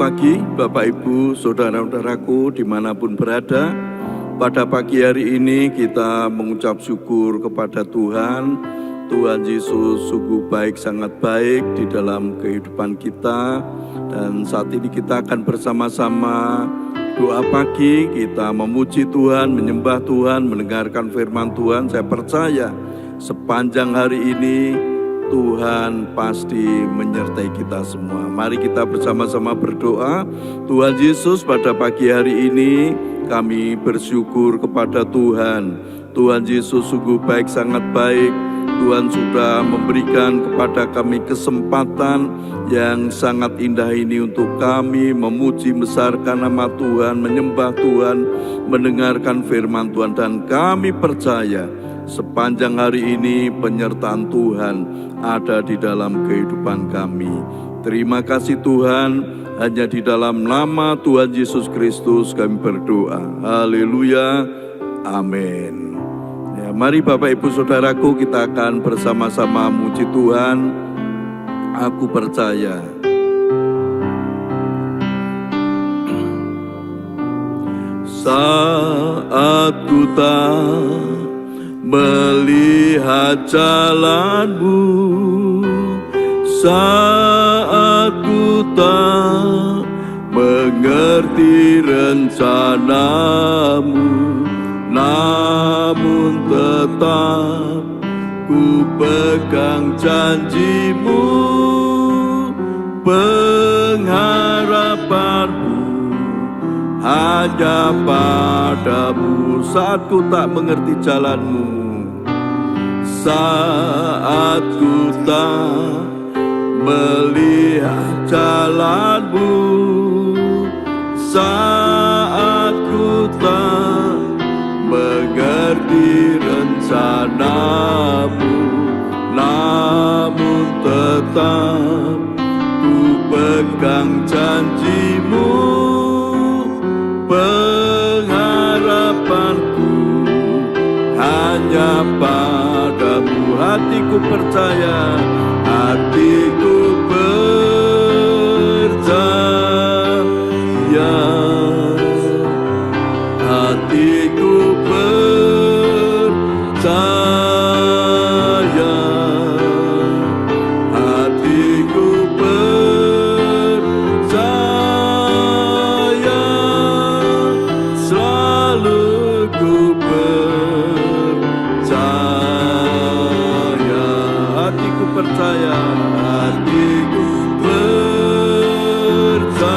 pagi Bapak Ibu, saudara-saudaraku dimanapun berada. Pada pagi hari ini kita mengucap syukur kepada Tuhan. Tuhan Yesus sungguh baik, sangat baik di dalam kehidupan kita. Dan saat ini kita akan bersama-sama doa pagi, kita memuji Tuhan, menyembah Tuhan, mendengarkan firman Tuhan. Saya percaya sepanjang hari ini Tuhan pasti menyertai kita semua. Mari kita bersama-sama berdoa. Tuhan Yesus, pada pagi hari ini kami bersyukur kepada Tuhan. Tuhan Yesus sungguh baik, sangat baik. Tuhan sudah memberikan kepada kami kesempatan yang sangat indah ini untuk kami memuji, membesarkan nama Tuhan, menyembah Tuhan, mendengarkan firman Tuhan. Dan kami percaya sepanjang hari ini penyertaan Tuhan ada di dalam kehidupan kami. Terima kasih Tuhan, hanya di dalam nama Tuhan Yesus Kristus kami berdoa. Haleluya, amin. Ya, mari Bapak Ibu Saudaraku, kita akan bersama-sama muji Tuhan. Aku percaya. Saat ku tak melihat jalanmu, saat ku tak mengerti rencanamu, namun tetap ku pegang janjimu. Pengharapanku hanya padamu. Saat ku tak mengerti jalanmu, saat ku tak melihat jalanmu, saat ku tak mengerti rencanamu, namun tetap ku pegang janjimu. Pengharapanku hanya padamu. Hatiku percaya, hatiku percaya, hatiku percaya, hatiku percaya, selalu ku percaya. Hatiku percaya, hatiku percaya,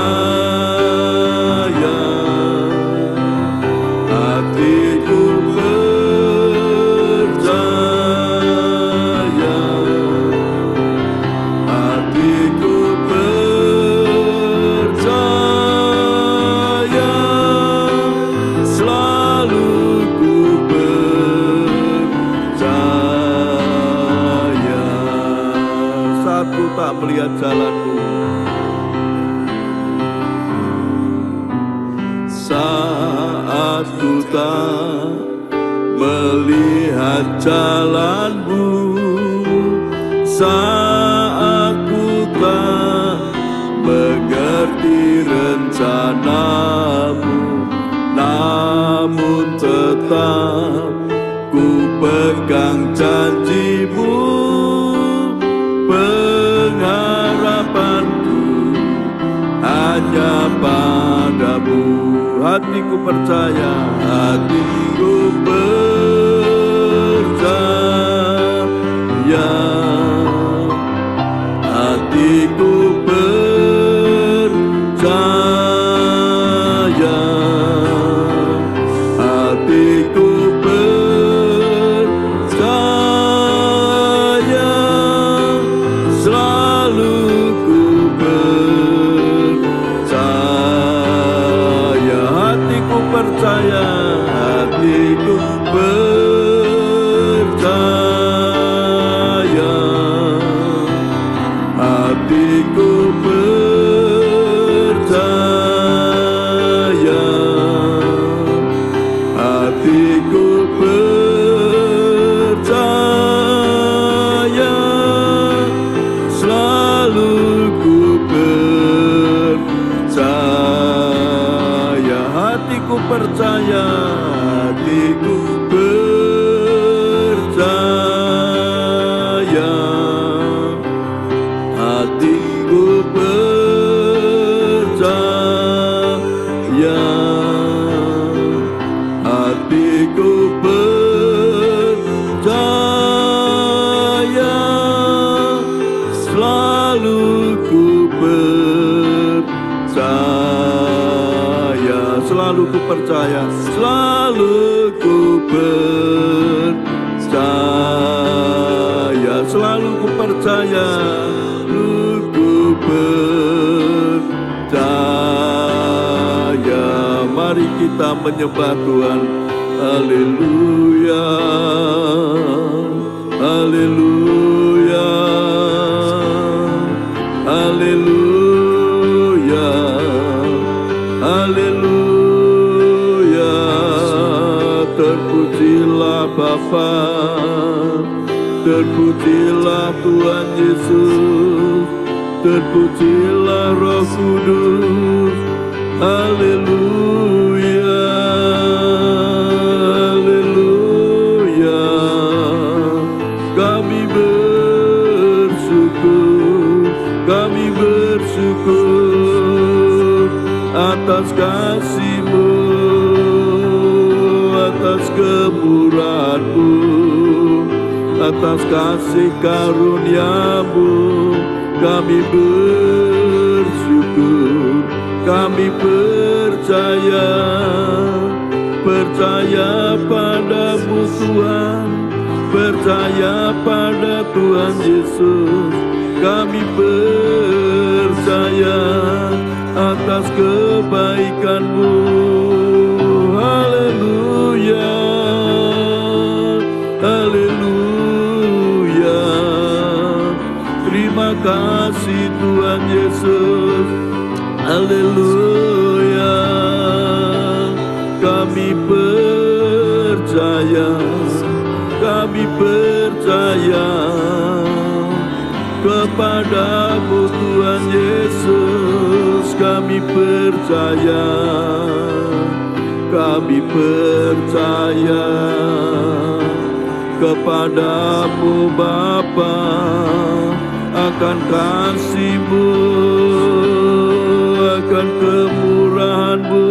hatiku percaya, hatiku percaya, selalu ku percaya. Saat ku tak melihat jalanmu, saat ku tak melihat jalanmu, saat ku tak mengerti rencanamu, namun tetap ku pegang janjimu. Pengharapanku hanya padamu. Hatiku percaya, hatiku percaya, hatiku percaya, hatiku percaya, selalu ku percaya. Hatiku percaya, percaya, hatiku percaya, hatiku percaya, hatiku percaya, selalu ku percaya, selalu ku percaya, selalu ku percaya, selalu ku percaya, selalu ku percaya. Mari kita menyembah Tuhan. Haleluya, haleluya, haleluya, haleluya. Terpujilah Bapa, terpujilah Tuhan Yesus, terpujilah Roh Kudus. Haleluya, haleluya. Kami bersyukur, kami bersyukur atas kasih-Mu, atas kemurahan-Mu, atas kasih karunia-Mu. Kami bersyukur, kami percaya, percaya pada-Mu Tuhan, percaya pada Tuhan Yesus. Kami percaya atas kebaikan-Mu. Haleluya, haleluya. Terima kasih Tuhan Yesus. Haleluya. Kami percaya, kami percaya kepada-Mu Tuhan Yesus. Kami percaya, kami percaya kepada-Mu Bapa, akan kasih-Mu, akan kemurahan-Mu.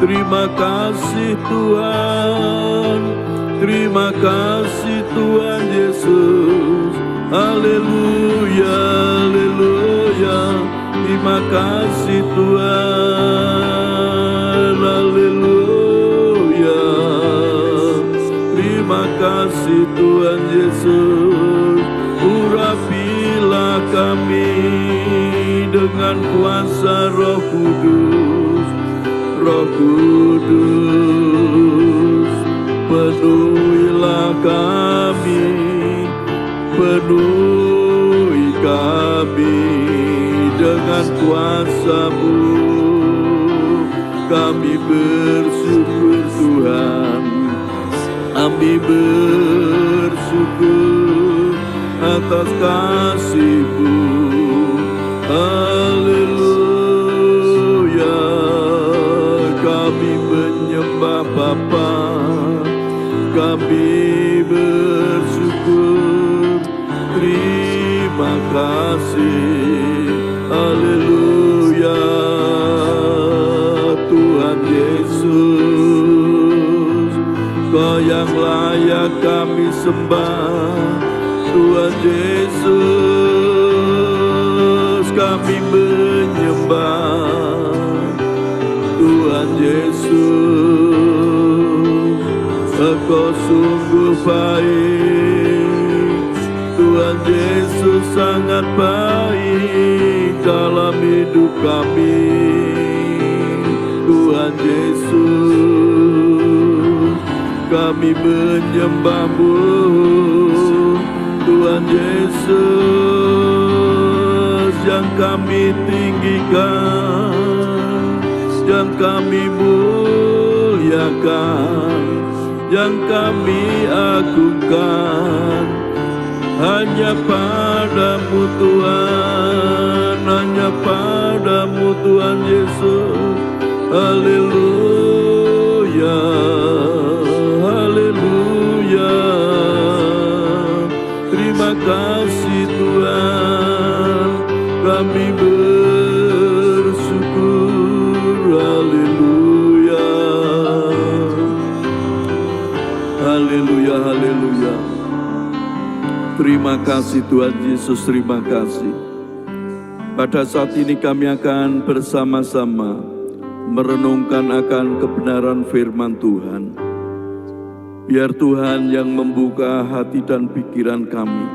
Terima kasih Tuhan, terima kasih Tuhan Yesus. Haleluya, haleluya. Terima kasih Tuhan, haleluya. Terima kasih Tuhan Yesus. Urapilah kami dengan kuasa Roh Kudus, Roh Kudus. Penuhilah kami, penuhi kami dengan kuasa-Mu. Kami bersyukur Tuhan, kami bersyukur atas kasih-Mu. Haleluya. Kami menyembah Bapa, kami bersyukur. Terima kasih. Haleluya. Tuhan Yesus, Kau yang layak kami sembah. Tuhan Yesus, kami menyembah. Tuhan Yesus, Engkau sungguh baik. Tuhan Yesus sangat baik dalam hidup kami. Tuhan Yesus, kami menyembah-Mu. Tuhan Yesus, yang kami tinggikan, yang kami muliakan, yang kami agungkan, hanya pada-Mu Tuhan, hanya pada-Mu Tuhan Yesus. Haleluya. Terima kasih Tuhan Yesus, terima kasih. Pada saat ini kami akan bersama-sama merenungkan akan kebenaran firman Tuhan. Biar Tuhan yang membuka hati dan pikiran kami,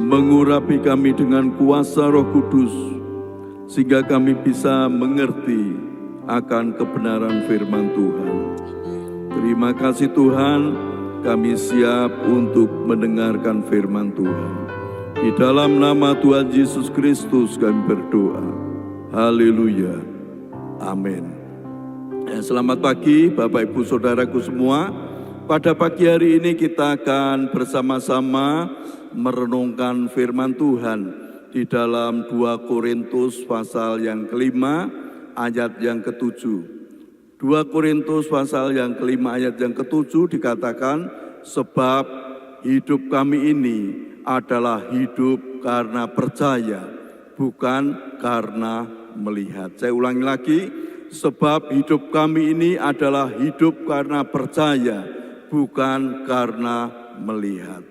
mengurapi kami dengan kuasa Roh Kudus, sehingga kami bisa mengerti akan kebenaran firman Tuhan. Terima kasih Tuhan. Kami siap untuk mendengarkan firman Tuhan. Di dalam nama Tuhan Yesus Kristus kami berdoa. Haleluya. Amin. Selamat pagi Bapak Ibu Saudaraku semua. Pada pagi hari ini kita akan bersama-sama merenungkan firman Tuhan di dalam 2 Korintus pasal yang kelima ayat yang ke-7. 2 Korintus pasal yang kelima ayat yang ke-7 dikatakan, sebab hidup kami ini adalah hidup karena percaya, bukan karena melihat. Saya ulangi lagi, sebab hidup kami ini adalah hidup karena percaya, bukan karena melihat.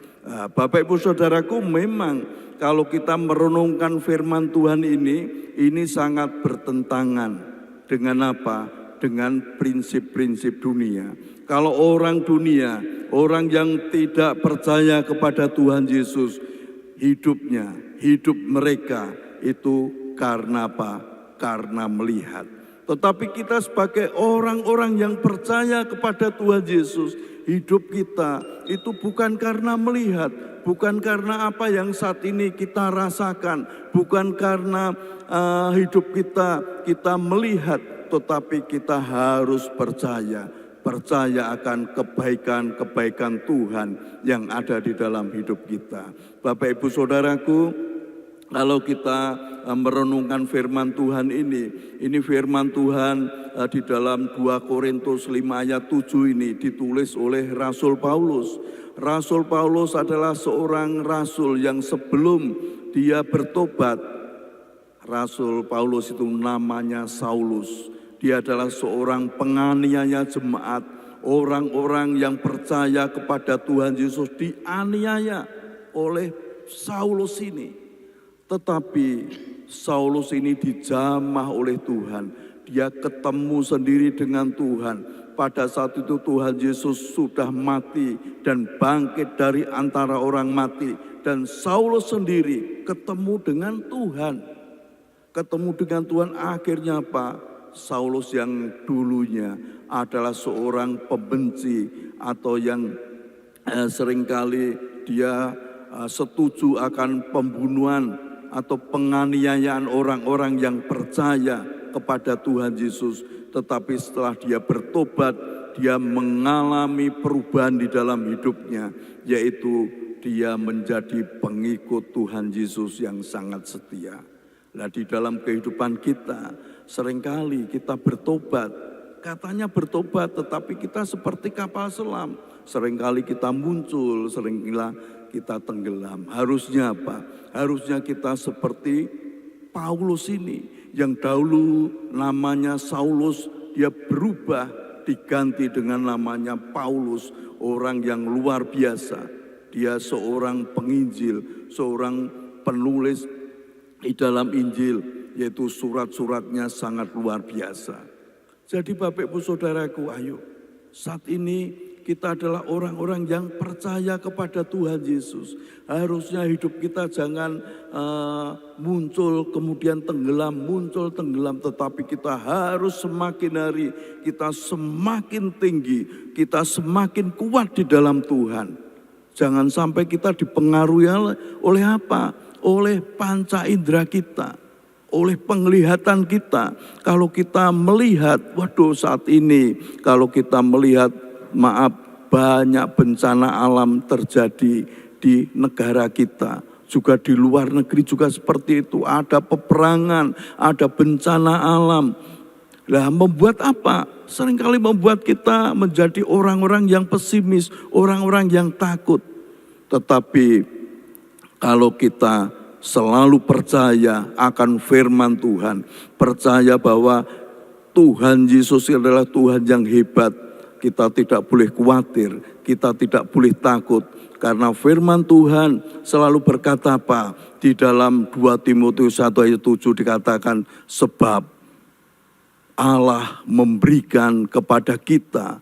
Bapak Ibu Saudaraku, memang kalau kita merenungkan firman Tuhan ini sangat bertentangan dengan apa? Dengan prinsip-prinsip dunia. Kalau orang dunia, orang yang tidak percaya kepada Tuhan Yesus, hidup mereka itu karena apa? Karena melihat. Tetapi kita sebagai orang-orang yang percaya kepada Tuhan Yesus, hidup kita itu bukan karena melihat, bukan karena apa yang saat ini kita rasakan, bukan karena hidup kita melihat, tetapi kita harus percaya akan kebaikan-kebaikan Tuhan yang ada di dalam hidup kita. Bapak Ibu Saudaraku, kalau kita merenungkan firman Tuhan ini firman Tuhan di dalam 2 Korintus 5 ayat 7 ini ditulis oleh Rasul Paulus. Rasul Paulus adalah seorang rasul yang sebelum dia bertobat, Rasul Paulus itu namanya Saulus. Dia adalah seorang penganiaya jemaat. Orang-orang yang percaya kepada Tuhan Yesus dianiaya oleh Saulus ini. Tetapi Saulus ini dijamah oleh Tuhan. Dia ketemu sendiri dengan Tuhan. Pada saat itu Tuhan Yesus sudah mati dan bangkit dari antara orang mati. Dan Saulus sendiri ketemu dengan Tuhan. Ketemu dengan Tuhan, akhirnya apa? Saulus yang dulunya adalah seorang pembenci atau yang seringkali dia setuju akan pembunuhan atau penganiayaan orang-orang yang percaya kepada Tuhan Yesus. Tetapi setelah dia bertobat, dia mengalami perubahan di dalam hidupnya, yaitu dia menjadi pengikut Tuhan Yesus yang sangat setia. Nah, di dalam kehidupan kita seringkali kita bertobat, katanya bertobat, tetapi kita seperti kapal selam. Seringkali kita muncul, seringkali kita tenggelam. Harusnya apa? Harusnya kita seperti Paulus ini, yang dahulu namanya Saulus, dia berubah diganti dengan namanya Paulus, orang yang luar biasa. Dia seorang penginjil, seorang penulis di dalam Injil, yaitu surat-suratnya sangat luar biasa. Jadi Bapak Ibu Saudaraku, ayo saat ini kita adalah orang-orang yang percaya kepada Tuhan Yesus. Harusnya hidup kita jangan muncul kemudian tenggelam, muncul tenggelam, tetapi kita harus semakin hari kita semakin tinggi, kita semakin kuat di dalam Tuhan. Jangan sampai kita dipengaruhi oleh apa? Oleh panca indera kita, oleh penglihatan kita. Kalau kita melihat, waduh saat ini kalau kita melihat, maaf, banyak bencana alam terjadi di negara kita. Juga di luar negeri juga seperti itu, ada peperangan, ada bencana alam. Lah membuat apa? Seringkali membuat kita menjadi orang-orang yang pesimis, orang-orang yang takut. Tetapi kalau kita selalu percaya akan firman Tuhan, percaya bahwa Tuhan Yesus adalah Tuhan yang hebat, kita tidak boleh khawatir, kita tidak boleh takut. Karena firman Tuhan selalu berkata apa? Di dalam 2 Timotius 1 ayat 7 dikatakan, sebab Allah memberikan kepada kita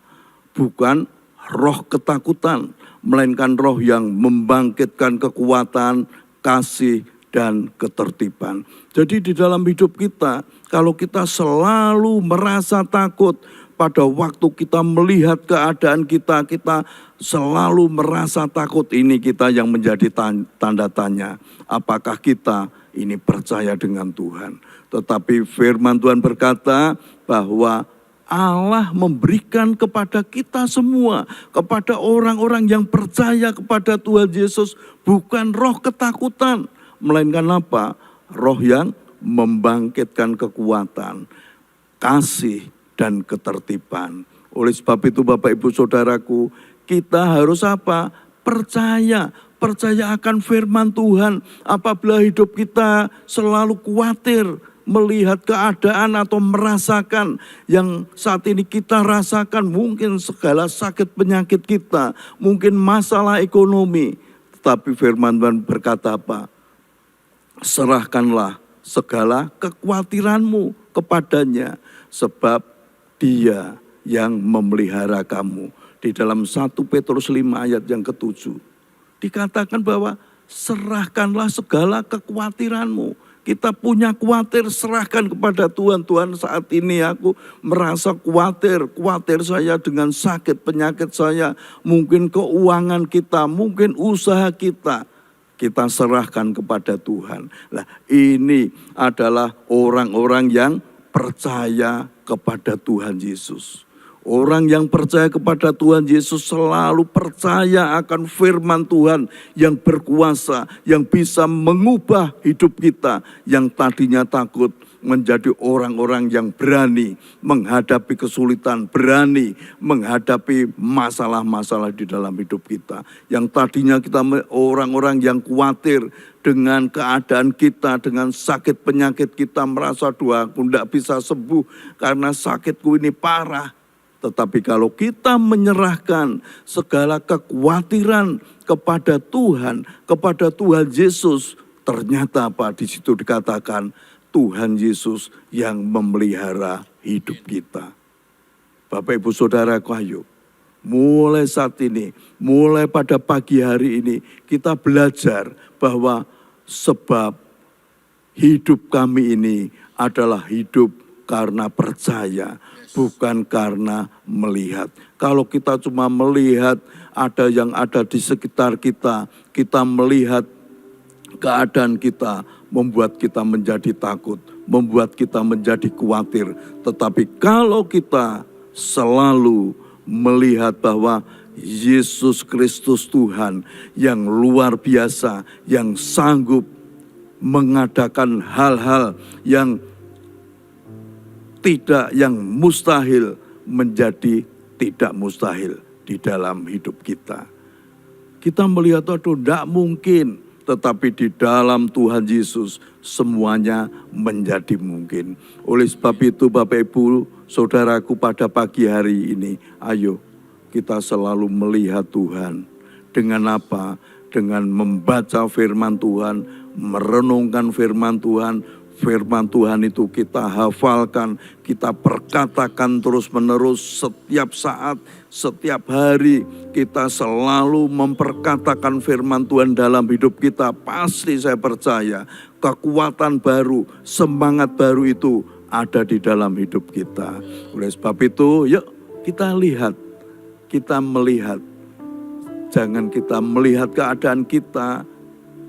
bukan roh ketakutan, melainkan roh yang membangkitkan kekuatan, kasih, dan ketertiban. Jadi di dalam hidup kita, kalau kita selalu merasa takut, pada waktu kita melihat keadaan kita, kita selalu merasa takut, ini kita yang menjadi tanda tanya. Apakah kita ini percaya dengan Tuhan? Tetapi firman Tuhan berkata bahwa Allah memberikan kepada kita semua, kepada orang-orang yang percaya kepada Tuhan Yesus, bukan roh ketakutan, melainkan apa? Roh yang membangkitkan kekuatan, kasih, dan ketertiban. Oleh sebab itu Bapak Ibu Saudaraku, kita harus apa? Percaya akan firman Tuhan. Apabila hidup kita selalu khawatir, melihat keadaan atau merasakan yang saat ini kita rasakan, mungkin segala sakit penyakit kita, mungkin masalah ekonomi. Tetapi firman Tuhan berkata apa? Serahkanlah segala kekhawatiranmu kepadanya, sebab Dia yang memelihara kamu. Di dalam 1 Petrus 5 ayat yang ke-7 dikatakan bahwa serahkanlah segala kekhawatiranmu. Kita punya khawatir, serahkan kepada Tuhan. Tuhan, saat ini aku merasa khawatir saya dengan sakit penyakit saya, mungkin keuangan kita, mungkin usaha kita serahkan kepada Tuhan. Nah, ini adalah orang-orang yang percaya kepada Tuhan Yesus. Orang yang percaya kepada Tuhan Yesus selalu percaya akan firman Tuhan yang berkuasa, yang bisa mengubah hidup kita, yang tadinya takut menjadi orang-orang yang berani menghadapi kesulitan, berani menghadapi masalah-masalah di dalam hidup kita. Yang tadinya kita orang-orang yang khawatir dengan keadaan kita, dengan sakit penyakit kita, merasa aku tidak bisa sembuh karena sakitku ini parah. Tetapi kalau kita menyerahkan segala kekhawatiran kepada Tuhan Yesus, ternyata apa? Di situ dikatakan Tuhan Yesus yang memelihara hidup kita. Bapak Ibu Saudara, ayo mulai saat ini, mulai pada pagi hari ini, kita belajar bahwa sebab hidup kami ini adalah hidup karena percaya, bukan karena melihat. Kalau kita cuma melihat ada yang ada di sekitar kita, kita melihat keadaan kita, membuat kita menjadi takut, membuat kita menjadi khawatir. Tetapi kalau kita selalu melihat bahwa Yesus Kristus Tuhan yang luar biasa, yang sanggup mengadakan hal-hal yang mustahil menjadi tidak mustahil di dalam hidup kita. Kita melihat tidak mungkin, tetapi di dalam Tuhan Yesus semuanya menjadi mungkin. Oleh sebab itu Bapak Ibu Saudaraku, pada pagi hari ini, ayo kita selalu melihat Tuhan. Dengan apa? Dengan membaca firman Tuhan, merenungkan firman Tuhan. Firman Tuhan itu kita hafalkan, kita perkatakan terus-menerus setiap saat, setiap hari. Kita selalu memperkatakan firman Tuhan dalam hidup kita. Pasti saya percaya kekuatan baru, semangat baru itu ada di dalam hidup kita. Oleh sebab itu, yuk kita lihat, kita melihat. Jangan kita melihat keadaan kita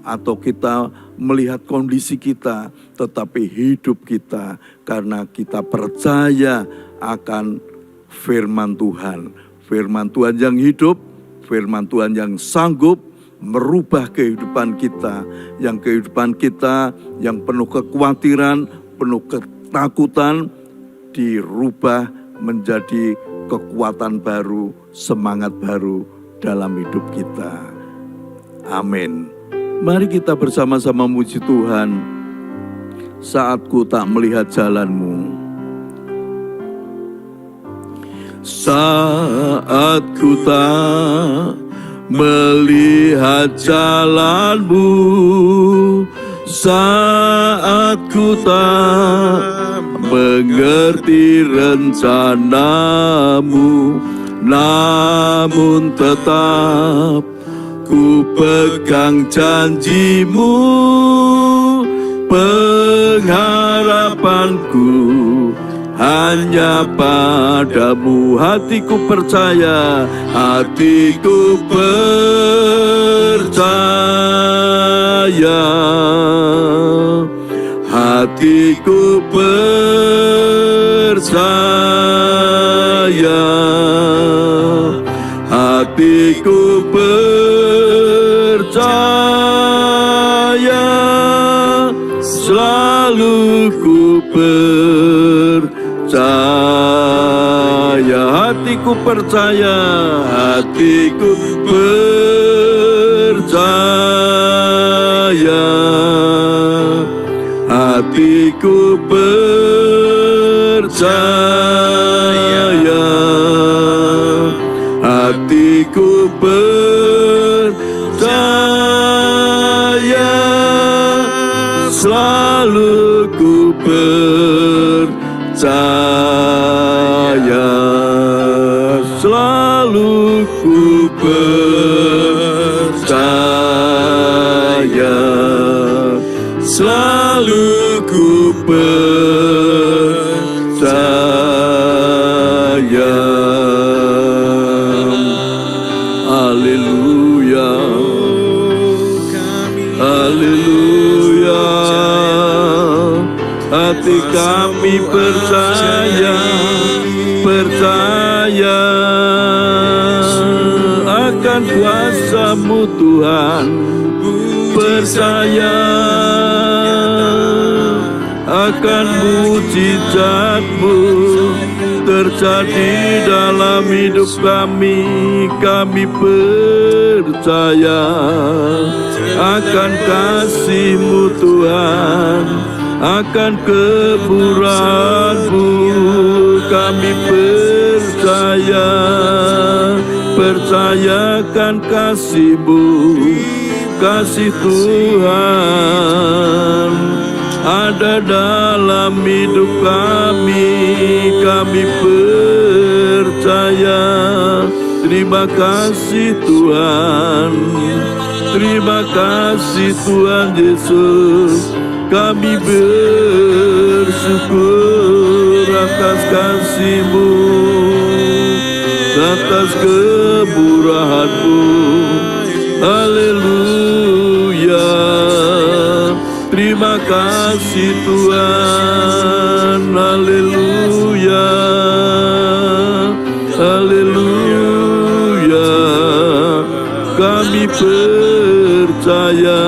atau kita melihat kondisi kita, tetapi hidup kita karena kita percaya akan firman Tuhan. Firman Tuhan yang hidup, firman Tuhan yang sanggup merubah kehidupan kita. Yang kehidupan kita yang penuh kekhawatiran, penuh ketakutan, dirubah menjadi kekuatan baru, semangat baru dalam hidup kita. Amin. Mari kita bersama-sama muji Tuhan. Saat ku tak melihat jalanmu, saat ku tak melihat jalanmu, saat ku tak mengerti rencanamu, namun tetap ku pegang janjimu. Pengharapanku hanya padamu. Hatiku percaya, hatiku percaya, hatiku percaya, hatiku percaya, selalu ku percaya. Hatiku percaya, hatiku percaya, hatiku percaya, hatiku percaya, selalu ku percaya, selalu ku percaya, selalu ku percaya. Haleluya, haleluya. Hati kami percaya, percaya akan kuasa-Mu Tuhan, percaya akan mujizat-Mu terjadi dalam hidup kami. Kami percaya akan kasih-Mu Tuhan, akan kemurahan-Mu. Kami percaya, percayakan kasih-Mu, kasih Tuhan ada dalam hidup kami. Kami percaya. Terima kasih Tuhan, terima kasih Tuhan Yesus. Kami bersyukur atas kasih-Mu, atas kemurahan-Mu. Haleluya. Terima kasih Tuhan. Haleluya. Haleluya. Kami percaya,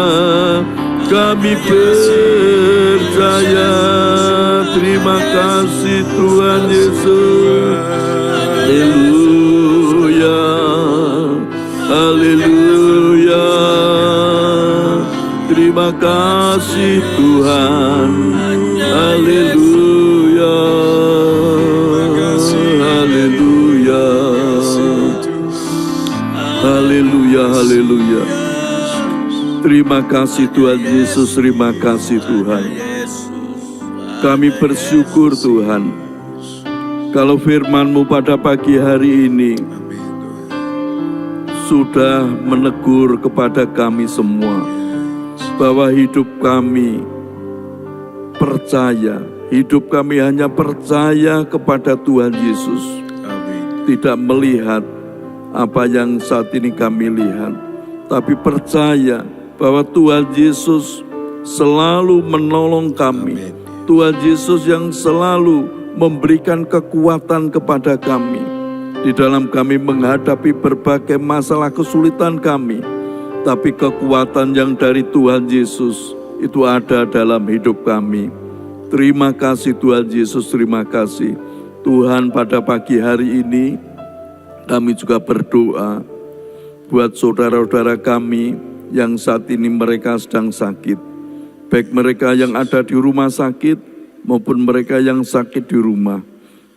kami percaya. Terima kasih Tuhan Yesus. Haleluya. Haleluya. Terima kasih Tuhan. Haleluya. Haleluya. Haleluya. Haleluya. Terima kasih Tuhan Yesus. Terima kasih Tuhan. Kami bersyukur Tuhan, kalau firman-Mu pada pagi hari ini sudah menegur kepada kami semua, bahwa hidup kami percaya, hidup kami hanya percaya kepada Tuhan Yesus. Amin. Tidak melihat apa yang saat ini kami lihat, tapi percaya bahwa Tuhan Yesus selalu menolong kami. Amin. Tuhan Yesus yang selalu memberikan kekuatan kepada kami di dalam kami menghadapi berbagai masalah kesulitan kami. Tapi kekuatan yang dari Tuhan Yesus itu ada dalam hidup kami. Terima kasih Tuhan Yesus, terima kasih. Tuhan, pada pagi hari ini kami juga berdoa buat saudara-saudara kami yang saat ini mereka sedang sakit. Baik mereka yang ada di rumah sakit maupun mereka yang sakit di rumah.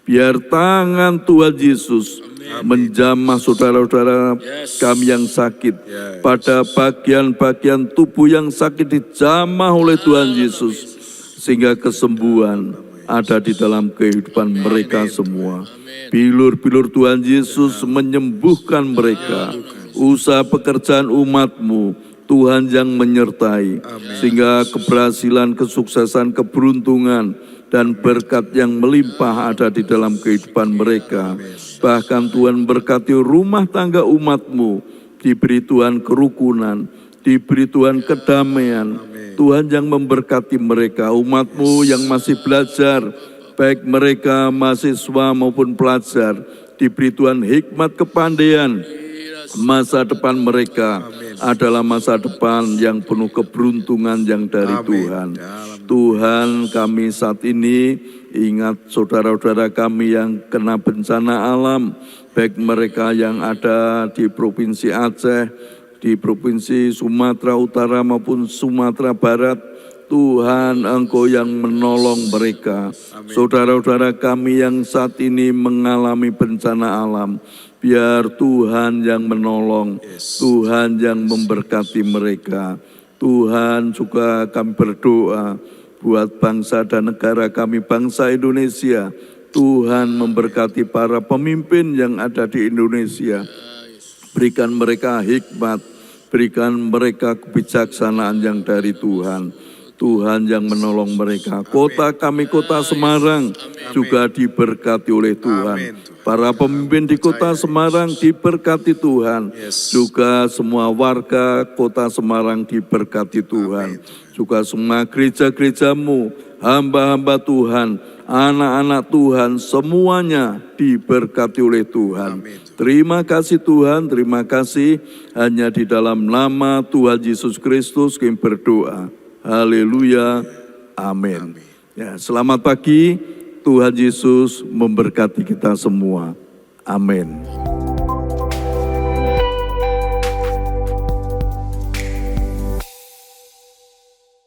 Biar tangan Tuhan Yesus menjamah saudara-saudara kami yang sakit. Pada bagian-bagian tubuh yang sakit dijamah oleh Tuhan Yesus. Sehingga kesembuhan ada di dalam kehidupan mereka semua. Bilur-bilur Tuhan Yesus menyembuhkan mereka. Usaha pekerjaan umat-Mu, Tuhan yang menyertai. Sehingga keberhasilan, kesuksesan, keberuntungan, dan berkat yang melimpah ada di dalam kehidupan mereka. Bahkan Tuhan berkati rumah tangga umat-Mu, diberi Tuhan kerukunan, diberi Tuhan kedamaian. Tuhan yang memberkati mereka, umat-Mu yang masih belajar, baik mereka mahasiswa maupun pelajar, diberi Tuhan hikmat kepandaian. Masa depan mereka adalah masa depan yang penuh keberuntungan yang dari Tuhan. Tuhan, kami saat ini ingat saudara-saudara kami yang kena bencana alam, baik mereka yang ada di Provinsi Aceh, di Provinsi Sumatera Utara maupun Sumatera Barat. Tuhan, Engkau yang menolong mereka. Saudara-saudara kami yang saat ini mengalami bencana alam, biar Tuhan yang menolong, Tuhan yang memberkati mereka. Tuhan, juga kami berdoa buat bangsa dan negara kami, bangsa Indonesia. Tuhan memberkati para pemimpin yang ada di Indonesia. Berikan mereka hikmat, berikan mereka kebijaksanaan yang dari Tuhan. Tuhan yang menolong mereka. Kota kami, kota Semarang, juga diberkati oleh Tuhan. Para pemimpin di kota Semarang diberkati Tuhan. Juga semua warga kota Semarang diberkati Tuhan. Juga semua gereja-gereja-Mu, hamba-hamba Tuhan, anak-anak Tuhan, semuanya diberkati oleh Tuhan. Terima kasih Tuhan, terima kasih. Hanya di dalam nama Tuhan Yesus Kristus kami berdoa. Haleluya, amin. Ya, selamat pagi, Tuhan Yesus memberkati kita semua. Amin.